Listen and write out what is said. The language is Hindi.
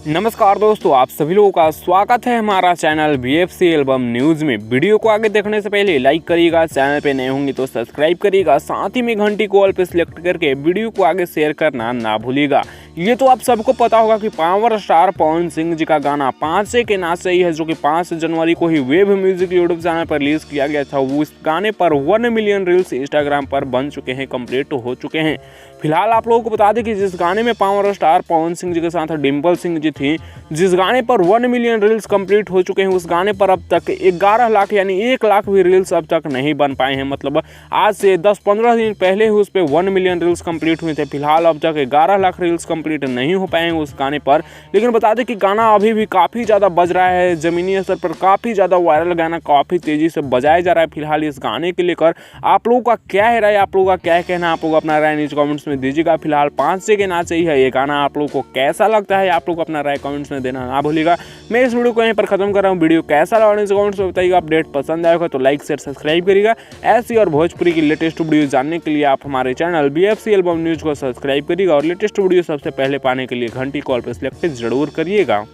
नमस्कार दोस्तों, आप सभी लोगों का स्वागत है हमारा चैनल BFC एल्बम न्यूज़ में। वीडियो को आगे देखने से पहले लाइक करिएगा, चैनल पे नए होंगे तो सब्सक्राइब करिएगा, साथ ही में घंटी को ऑल पे सिलेक्ट करके वीडियो को आगे शेयर करना ना भूलिएगा। ये तो आप सबको पता होगा कि पावर स्टार पवन सिंह जी का गाना 5 से के नाच सही है, जो कि 5 जनवरी को ही वेब म्यूजिक यूट्यूब चैनल पर रिलीज किया गया था। वो इस गाने पर 1 मिलियन रील्स इंस्टाग्राम पर बन चुके हैं, कंप्लीट हो चुके हैं। फिलहाल आप लोगों को बता दें कि जिस गाने में पावर स्टार पवन सिंह जी के साथ डिम्पल सिंह जी थी, जिस गाने पर 1 मिलियन रील्स कंप्लीट हो चुके हैं, उस गाने पर अब तक 11 लाख यानी 1 लाख भी रील्स अब तक नहीं बन पाए हैं। मतलब आज से 10-15 दिन पहले ही उस पर 1 मिलियन रील्स कंप्लीट हुए थे। फिलहाल अब तक 11 लाख रील्स कंप्लीट नहीं हो पाए हैं उस गाने पर। लेकिन बता दें कि गाना अभी भी काफ़ी ज़्यादा बज रहा है, ज़मीनी स्तर पर काफ़ी ज़्यादा वायरल गाना काफ़ी तेज़ी से बजाया जा रहा है। फिलहाल इस गाने के लेकर आप लोगों का क्या है राय, आप लोगों का क्या कहना, आप लोग अपना राय नीचे कमेंट्स में दीजिएगा। फिलहाल 5 से के नाच सही है ये गाना आप लोगों को कैसा लगता है, आप लोग अपना राय कमेंट्स में देना ना भूलिएगा। मैं इस वीडियो को यहीं पर खत्म कर रहा हूँ। वीडियो कैसा लगा नीचे कमेंट्स में बताइएगा। अपडेट पसंद आएगा तो लाइक शेयर सब्सक्राइब करिएगा। ऐसी और भोजपुरी की लेटेस्ट वीडियो जानने के लिए आप हमारे चैनल BFC एल्बम न्यूज़ को सब्सक्राइब करिएगा और लेटेस्ट वीडियो सबसे पहले पाने के लिए घंटी कॉल पर सिलेक्ट जरूर करिएगा।